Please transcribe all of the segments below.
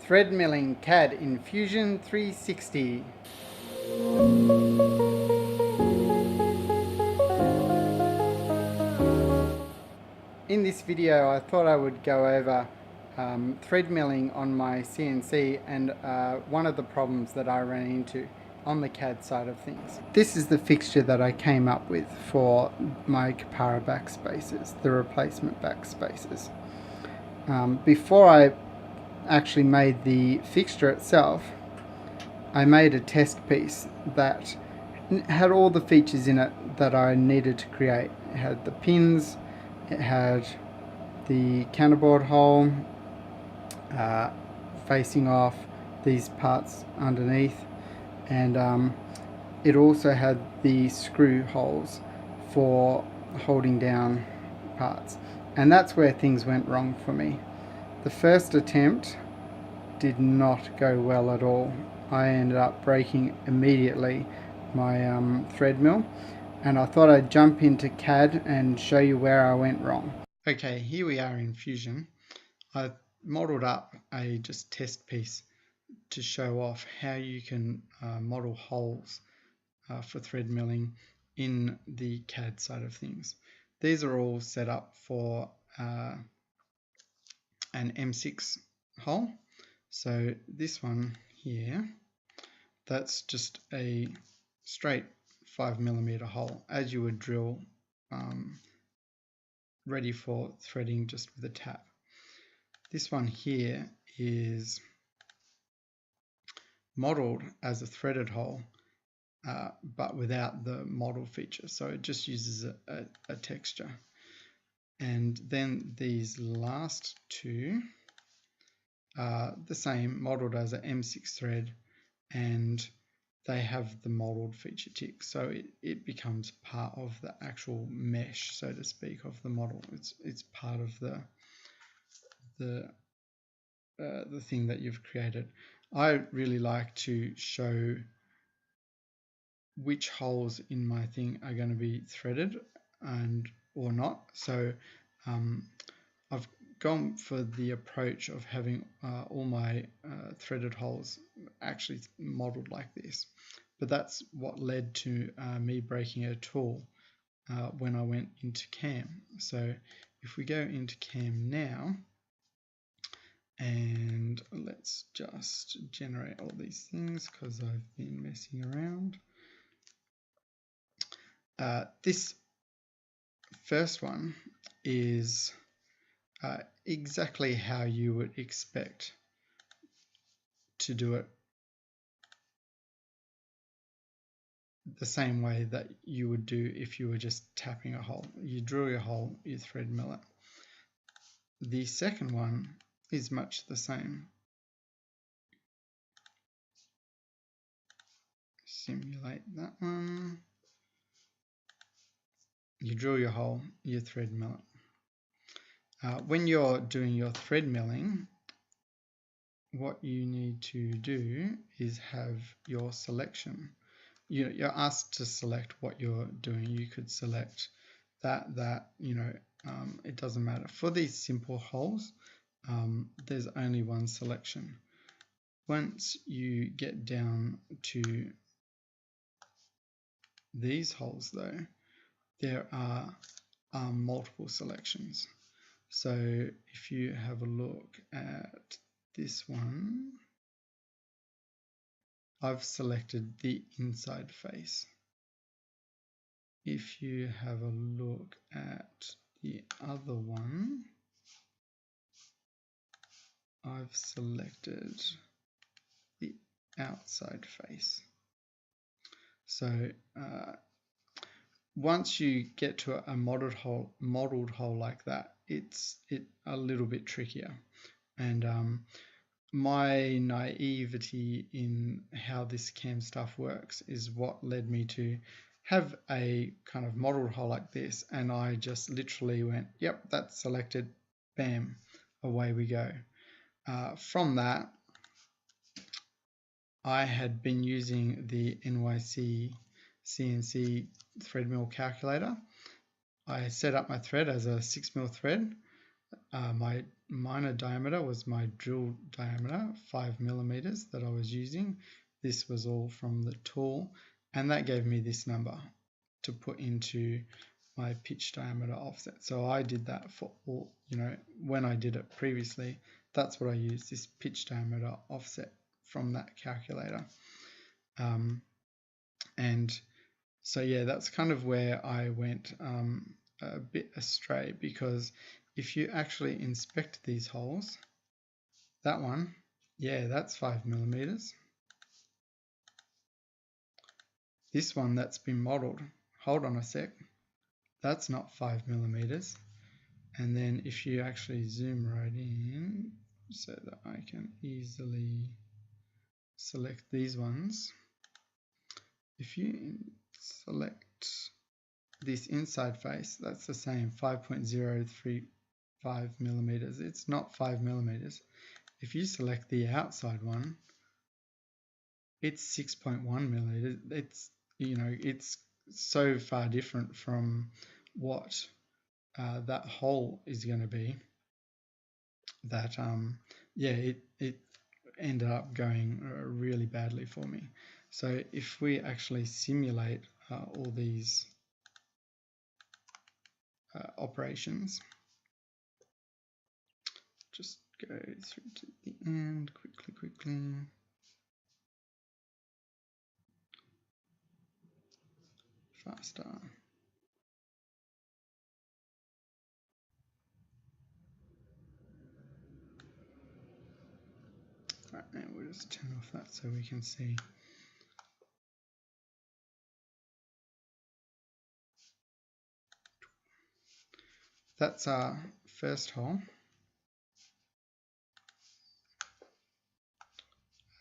Threadmilling CAD in Fusion 360. In this video I thought I would go over thread milling on my CNC and one of the problems that I ran into on the CAD side of things. This is the fixture that I came up with for my Capara backspaces, the replacement backspaces. Before I actually made the fixture itself, I made a test piece that had all the features in it that I needed to create. It had the pins, it had the counterbore hole facing off these parts underneath, and it also had the screw holes for holding down parts. And that's where things went wrong for me. The first attempt did not go well at all. I ended up breaking immediately my thread mill, and I thought I'd jump into CAD and show you where I went wrong. Okay, here we are in Fusion. I've modeled up a just test piece to show off how you can model holes for thread milling in the CAD side of things. These are all set up for an M6 hole. So this one here, that's just a straight 5mm hole, as you would drill, ready for threading just with a tap. This one here is modeled as a threaded hole, but without the model feature, so it just uses a texture. And then these last two are the same, modeled as an M6 thread, and they have the modeled feature tick, so it becomes part of the actual mesh, so to speak, of the model. It's part of the thing that you've created. I really like to show which holes in my thing are going to be threaded and or not. So I've gone for the approach of having all my threaded holes actually modeled like this. But that's what led to me breaking a tool when I went into CAM. So if we go into CAM now, and let's just generate all these things because I've been messing around. This first one is exactly how you would expect to do it, the same way that you would do if you were just tapping a hole. You drill your hole, you thread mill it. The second one is much the same. Simulate that one. You drill your hole, you thread mill it. When you're doing your thread milling, what you need to do is have your selection. You're asked to select what you're doing. You could select that, it doesn't matter. For these simple holes, there's only one selection. Once you get down to these holes though, there are multiple selections. So if you have a look at this one, I've selected the inside face. If you have a look at the other one, I've selected the outside face. So once you get to a modeled hole like that, it's a little bit trickier. And my naivety in how this CAM stuff works is what led me to have a kind of modeled hole like this, and I just literally went, yep, that's selected, bam, away we go. From that, I had been using the NYC thread mill calculator. I set up my thread as a 6mm thread, My minor diameter was my drill diameter, 5 millimeters that I was using. This was all from the tool, and that gave me this number to put into my pitch diameter offset. So I did that for all, when I did it previously, that's what I used, this pitch diameter offset from that calculator. And so yeah, that's kind of where I went a bit astray, because if you actually inspect these holes, that one, yeah, that's 5 millimeters. This one that's been modeled, hold on a sec, that's not 5 millimeters. And then if you actually zoom right in so that I can easily select these ones, if you select this inside face, that's the same, 5.035 millimeters. It's not 5 millimeters. If you select the outside one, it's 6.1 millimeters. It's so far different from what that hole is going to be, that yeah, it ended up going really badly for me. So if we actually simulate all these operations, just go through to the end quickly. Faster. Right, and we'll just turn off that so we can see. That's our first hole.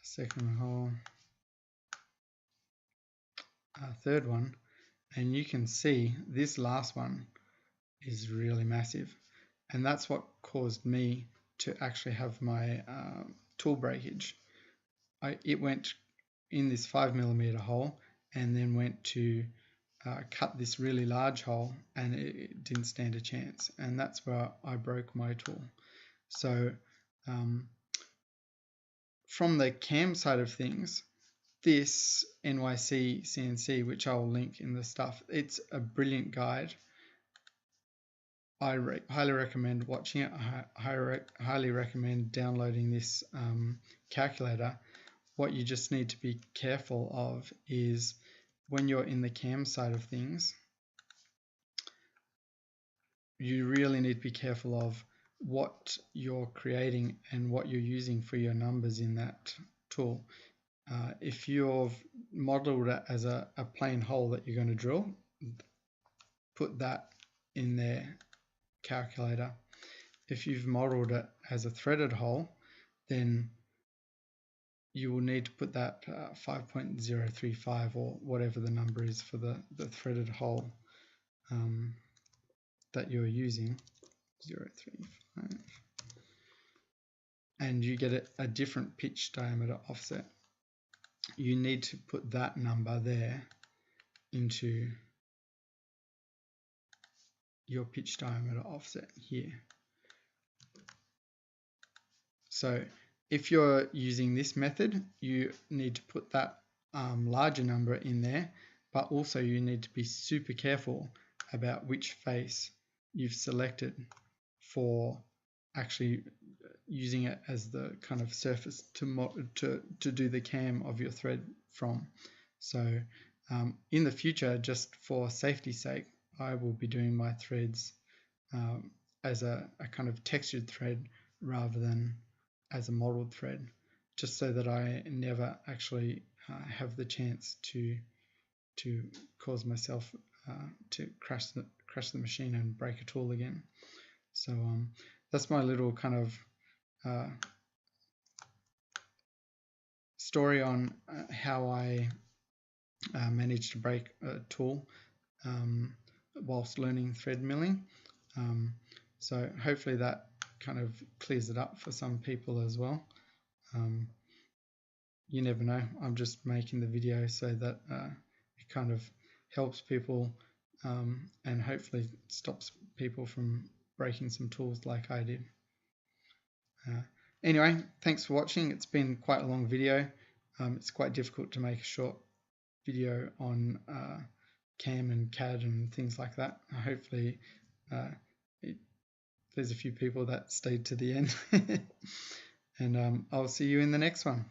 Second hole. Our third one. And you can see this last one is really massive. And that's what caused me to actually have my tool breakage. It went in this 5 millimeter hole and then went to cut this really large hole, and it didn't stand a chance. And that's where I broke my tool. So from the cam side of things, this NYC CNC, which I'll link in the stuff, it's a brilliant guide. I highly recommend watching it. I highly recommend downloading this calculator. What you just need to be careful of is when you're in the cam side of things, you really need to be careful of what you're creating and what you're using for your numbers in that tool. If you've modeled it as a plain hole that you're going to drill, put that in their calculator. If you've modeled it as a threaded hole, then you will need to put that 5.035 or whatever the number is for the threaded hole that you're using, 0.35, and you get a different pitch diameter offset. You need to put that number there into your pitch diameter offset here. So if you're using this method, you need to put that larger number in there, but also you need to be super careful about which face you've selected for actually using it as the kind of surface to do the cam of your thread from. So in the future, just for safety's sake, I will be doing my threads as a kind of textured thread rather than as a modeled thread, just so that I never actually have the chance to cause myself to crash the machine and break a tool again. So that's my little kind of story on how I managed to break a tool whilst learning thread milling. So hopefully that kind of clears it up for some people as well. You never know, I'm just making the video so that it kind of helps people and hopefully stops people from breaking some tools like I did. Anyway, thanks for watching. It's been quite a long video. It's quite difficult to make a short video on CAM and CAD and things like that. Hopefully there's a few people that stayed to the end. And I'll see you in the next one.